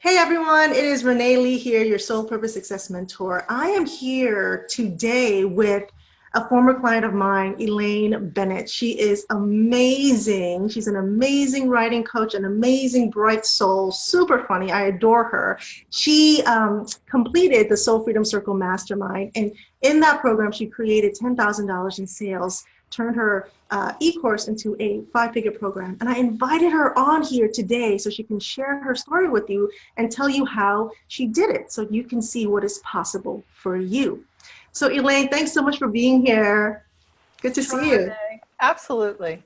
Hey everyone, it is Renee Lee here, your Soul Purpose Success Mentor. I am here today with a former client of mine, Elaine Bennett. She is amazing. She's an amazing writing coach, an amazing bright soul, super funny. I adore her. She completed the Soul Freedom Circle Mastermind, and in that program, she created $10,000 in sales, turned her e-course into a five-figure program. And I invited her on here today so she can share her story with you and tell you how she did it so you can see what is possible for you. So Elaine, thanks so much for being here. Good to see you. Renee. Absolutely.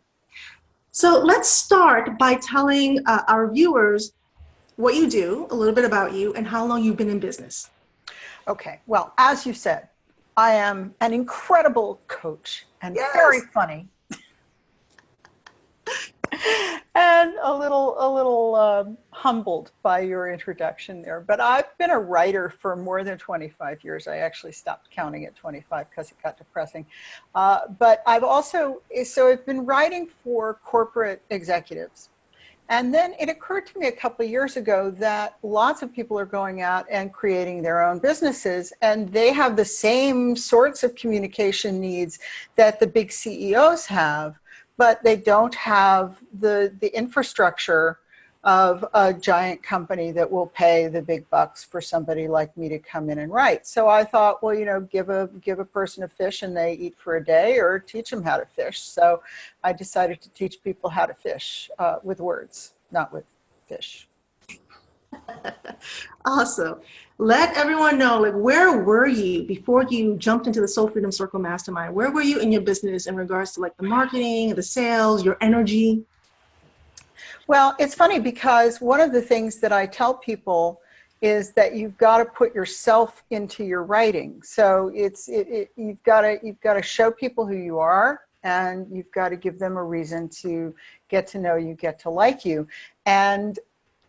So let's start by telling our viewers what you do, a little bit about you, and how long you've been in business. Okay. Well, as you said, I am an incredible coach and Yes. very funny. And a little humbled by your introduction there. But I've been a writer for more than 25 years. I actually stopped counting at 25 because it got depressing. But I've been writing for corporate executives. And then it occurred to me a couple of years ago that lots of people are going out and creating their own businesses, and they have the same sorts of communication needs that the big CEOs have, but they don't have the infrastructure of a giant company that will pay the big bucks for somebody like me to come in and write. So I thought, well, give a person a fish and they eat for a day, or teach them how to fish. So I decided to teach people how to fish with words, not with fish. Awesome. Let everyone know, like, where were you before you jumped into the Soul Freedom Circle Mastermind? Where were you in your business in regards to like the marketing, the sales, your energy? Well, it's funny because one of the things that I tell people is that you've got to put yourself into your writing. So you've got to show people who you are, and you've got to give them a reason to get to know you, get to like you. And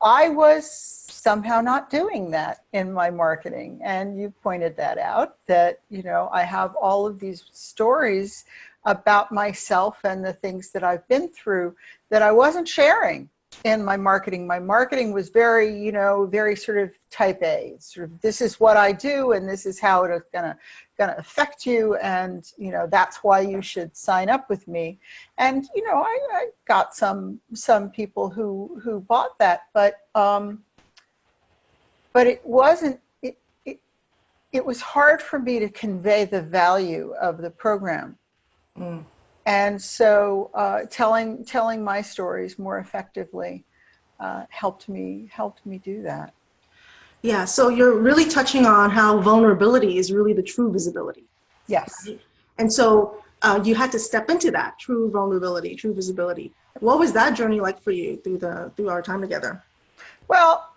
I was somehow not doing that in my marketing. And you pointed that out, that, I have all of these stories about myself and the things that I've been through that I wasn't sharing in my marketing. My marketing was very, very sort of type A, sort of, this is what I do and this is how it's gonna affect you, and that's why you should sign up with me. And I got some people who bought that, but it wasn't. It was hard for me to convey the value of the program. Mm. And so telling my stories more effectively helped me do that. Yeah, so you're really touching on how vulnerability is really the true visibility. Yes. Right? And so you had to step into that true vulnerability, true visibility. What was that journey like for you through our time together? Well,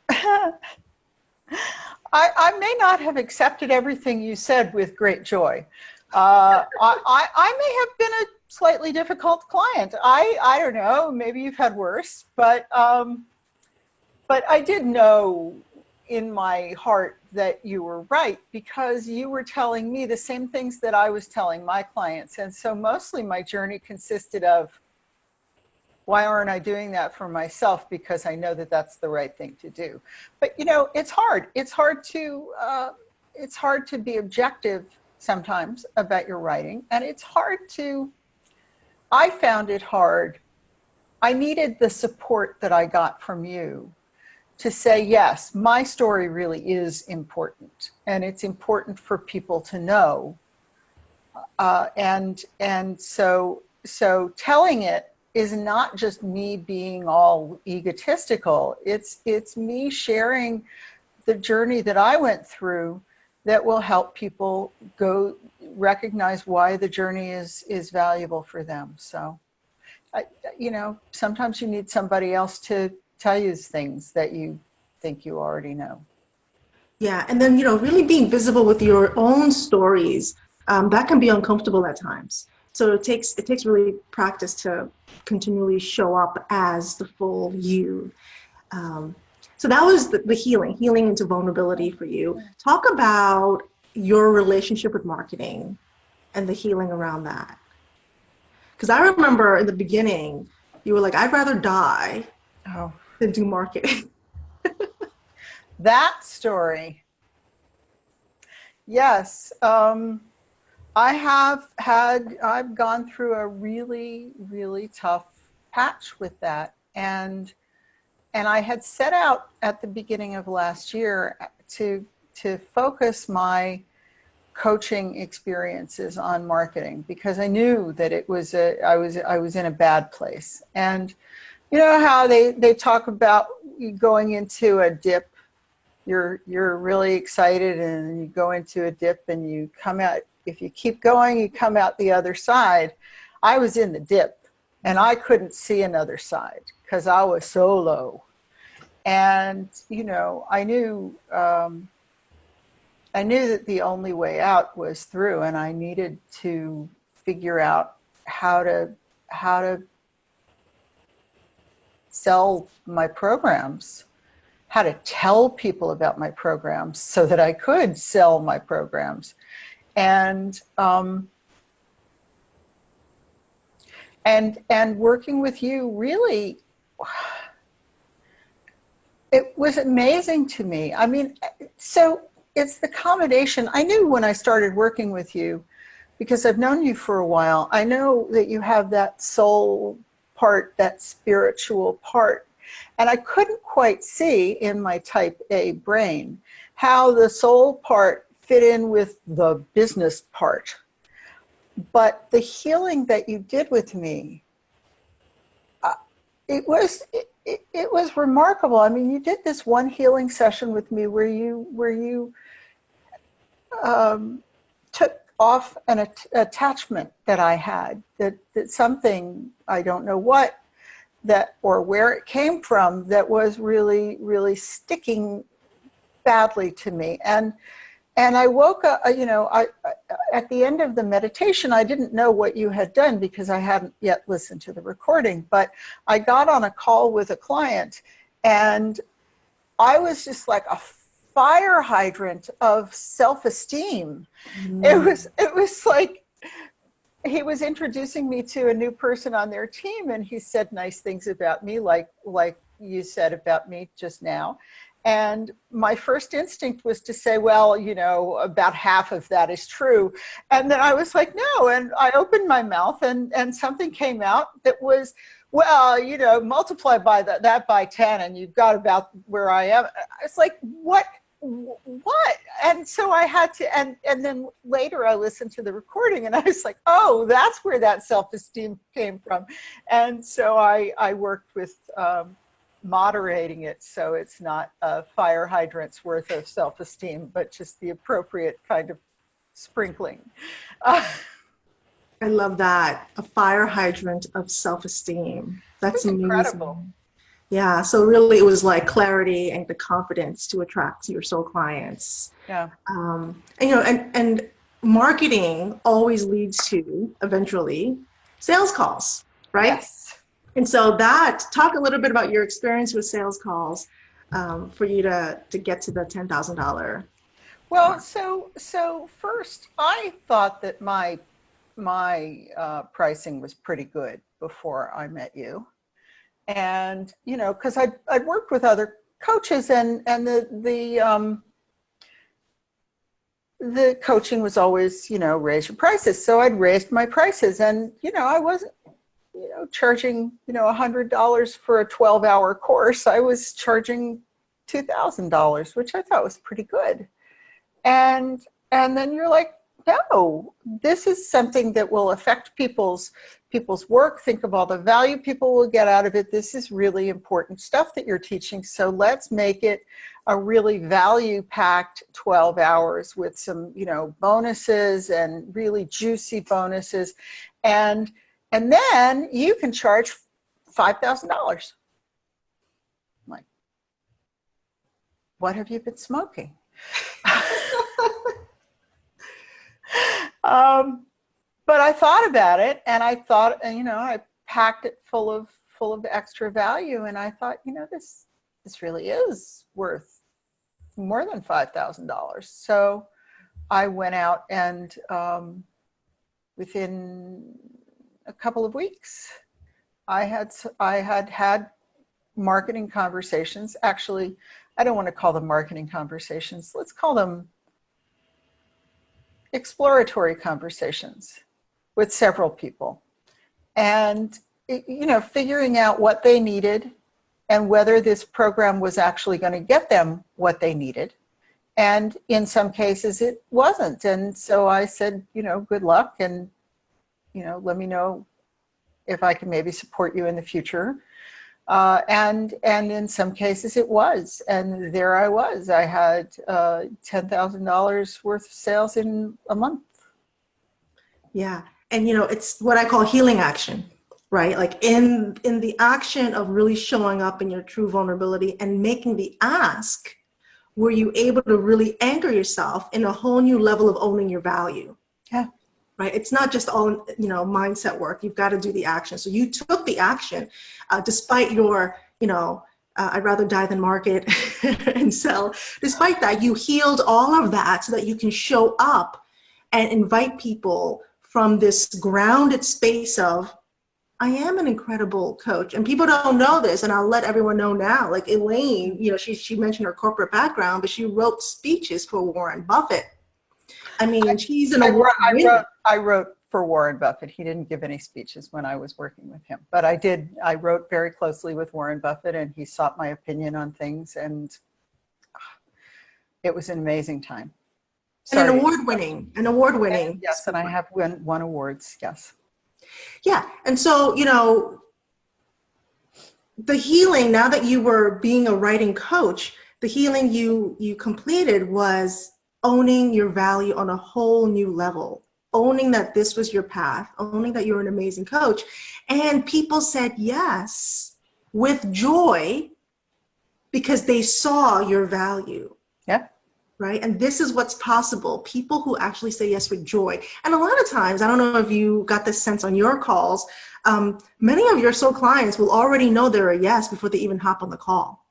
I may not have accepted everything you said with great joy. I may have been a slightly difficult client. I don't know, maybe you've had worse, but I did know in my heart that you were right, because you were telling me the same things that I was telling my clients. And so mostly my journey consisted of, why aren't I doing that for myself? Because I know that that's the right thing to do. But it's hard. It's hard to be objective sometimes about your writing, and I found it hard. I needed the support that I got from you to say, yes, my story really is important, and it's important for people to know. And so telling it is not just me being all egotistical. It's me sharing the journey that I went through that will help people go recognize why the journey is valuable for them. So, sometimes you need somebody else to tell you things that you think you already know. Yeah, and then, really being visible with your own stories, that can be uncomfortable at times. So it takes really practice to continually show up as the full you. So that was the healing into vulnerability for you. Talk about your relationship with marketing and the healing around that. Because I remember in the beginning, you were like, I'd rather die than do marketing. That story. Yes. I've gone through a really, really tough patch with that. And I had set out at the beginning of last year to focus my coaching experiences on marketing, because I knew that I was in a bad place. And you know how they talk about you going into a dip. You're really excited and you go into a dip and you come out. If you keep going, you come out the other side. I was in the dip and I couldn't see another side because I was so low. And you know, I knew that the only way out was through, and I needed to figure out how to sell my programs, how to tell people about my programs so that I could sell my programs. And working with you, really, it was amazing to me. I mean, so it's the combination. I knew when I started working with you, because I've known you for a while, I know that you have that soul part, that spiritual part. And I couldn't quite see in my type A brain how the soul part fit in with the business part. But the healing that you did with me, it was remarkable. I mean, you did this one healing session with me where you took off an attachment that I had, that something, I don't know what, that or where it came from, that was really, really sticking badly to me. And I woke up, you know, at the end of the meditation, I didn't know what you had done because I hadn't yet listened to the recording, but I got on a call with a client and I was just like a fire hydrant of self-esteem. It was like he was introducing me to a new person on their team, and he said nice things about me, like you said about me just now. And my first instinct was to say, well, you know, about half of that is true. And then I was like, no. And I opened my mouth and something came out that was, well, you know, multiply by that by 10 and you've got about where I am. It's like, what? And so I had to, and then later I listened to the recording and I was like, oh, that's where that self-esteem came from. And so I worked with moderating it so it's not a fire hydrant's worth of self-esteem, but just the appropriate kind of sprinkling. I love that. A fire hydrant of self-esteem. That's amazing. Incredible. Yeah, so really it was like clarity and the confidence to attract your soul clients. Yeah. And you know, and marketing always leads to eventually sales calls, right? Yes. And so talk a little bit about your experience with sales calls for you to get to the $10,000. Well, so first I thought that my pricing was pretty good before I met you. And, you know, because I'd worked with other coaches and the coaching was always, you know, raise your prices. So I'd raised my prices and, you know, I wasn't, you know, charging, you know, $100 for a 12-hour course. I was charging $2,000, which I thought was pretty good. And then you're like, no, this is something that will affect people's work. Think of all the value people will get out of it. This is really important stuff that you're teaching. So let's make it a really value-packed 12 hours with some, you know, bonuses and really juicy bonuses. And then you can charge $5,000. I'm like, what have you been smoking? But I thought about it and I thought, you know, I packed it full of extra value. And I thought, you know, this really is worth more than $5,000. So I went out and within a couple of weeks, I had marketing conversations. Actually, I don't want to call them marketing conversations. Let's call them exploratory conversations with several people. And, you know, figuring out what they needed and whether this program was actually going to get them what they needed. And in some cases it wasn't. And so I said, you know, good luck, and, you know, let me know if I can maybe support you in the future. And in some cases it was. And there I was. I had $10,000 worth of sales in a month. Yeah. And, you know, it's what I call healing action, right? Like in the action of really showing up in your true vulnerability and making the ask, were you able to really anchor yourself in a whole new level of owning your value? Yeah. Right. It's not just all, you know, mindset work. You've got to do the action. So you took the action despite your, you know, I'd rather die than market and sell. Despite that, you healed all of that so that you can show up and invite people from this grounded space of, I am an incredible coach. And people don't know this, and I'll let everyone know now. Like Elaine, you know, she mentioned her corporate background, but she wrote speeches for Warren Buffett. I mean, she's an award winner. I wrote for Warren Buffett. He didn't give any speeches when I was working with him, but I wrote very closely with Warren Buffett, and he sought my opinion on things, and it was an amazing time. And an award winning. Yes, and I have won awards, yes. Yeah. And so, you know, the healing, now that you were being a writing coach, the healing you completed was owning your value on a whole new level, owning that this was your path, owning that you're an amazing coach. And people said yes with joy because they saw your value. Yeah. Right? And this is what's possible. People who actually say yes with joy. And a lot of times, I don't know if you got this sense on your calls, many of your soul clients will already know they're a yes before they even hop on the call.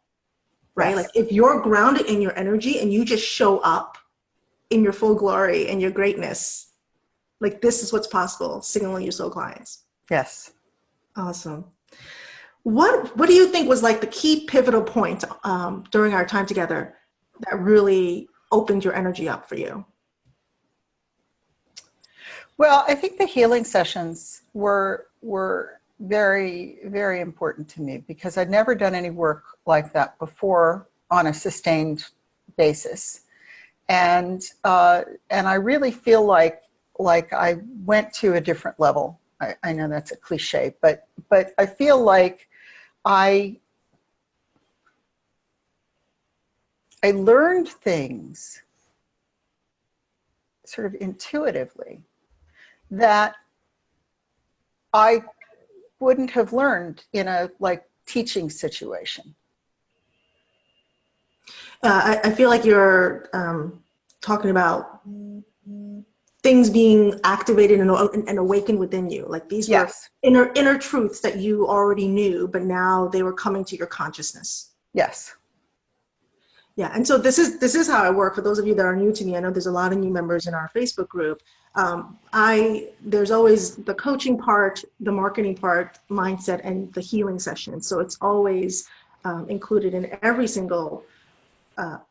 Right? Yes. Like if you're grounded in your energy and you just show up in your full glory and your greatness, like this is what's possible, signaling your soul clients. Yes. Awesome. What do you think was like the key pivotal point during our time together that really opened your energy up for you? Well, I think the healing sessions were very, very important to me because I'd never done any work like that before on a sustained basis. And I really feel like I went to a different level. I know that's a cliche, but I feel like I learned things sort of intuitively that I wouldn't have learned in a teaching situation. I feel like you're talking about things being activated and awakened within you. Like these were inner truths that you already knew, but now they were coming to your consciousness. Yes. Yeah, and so this is how I work. For those of you that are new to me, I know there's a lot of new members in our Facebook group. There's always the coaching part, the marketing part, mindset, and the healing session. So it's always included in every single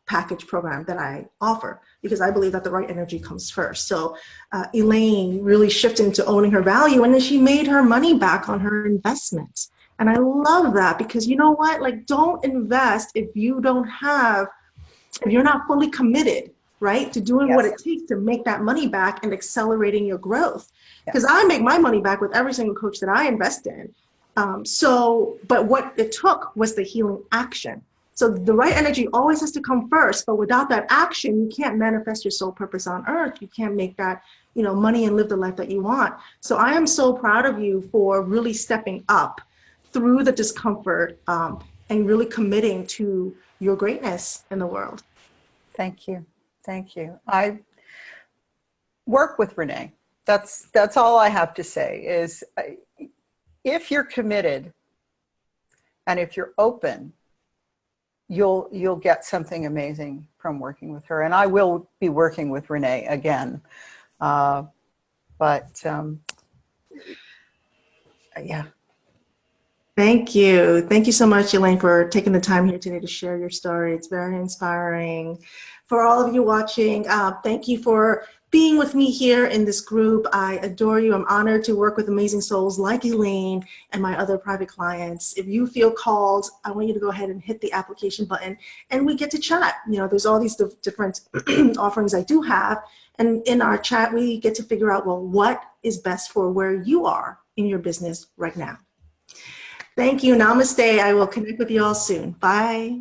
package program that I offer, because I believe that the right energy comes first. So Elaine really shifted into owning her value, and then she made her money back on her investments. And I love that, because you know what? Like, don't invest if you're not fully committed, right, to doing what it takes to make that money back and accelerating your growth. Because I make my money back with every single coach that I invest in. But what it took was the healing action. So the right energy always has to come first, but without that action, you can't manifest your soul purpose on earth. You can't make that, money and live the life that you want. So I am so proud of you for really stepping up through the discomfort and really committing to your greatness in the world. Thank you. Thank you. I work with Renee. That's all I have to say is if you're committed and if you're open, you'll get something amazing from working with her. And I will be working with Renee again. Yeah. Thank you. Thank you so much, Elaine, for taking the time here today to share your story. It's very inspiring. For all of you watching, thank you for being with me here in this group. I adore you. I'm honored to work with amazing souls like Elaine and my other private clients. If you feel called, I want you to go ahead and hit the application button and we get to chat. You know, there's all these different offerings I do have. And in our chat, we get to figure out, well, what is best for where you are in your business right now. Thank you. Namaste. I will connect with you all soon. Bye.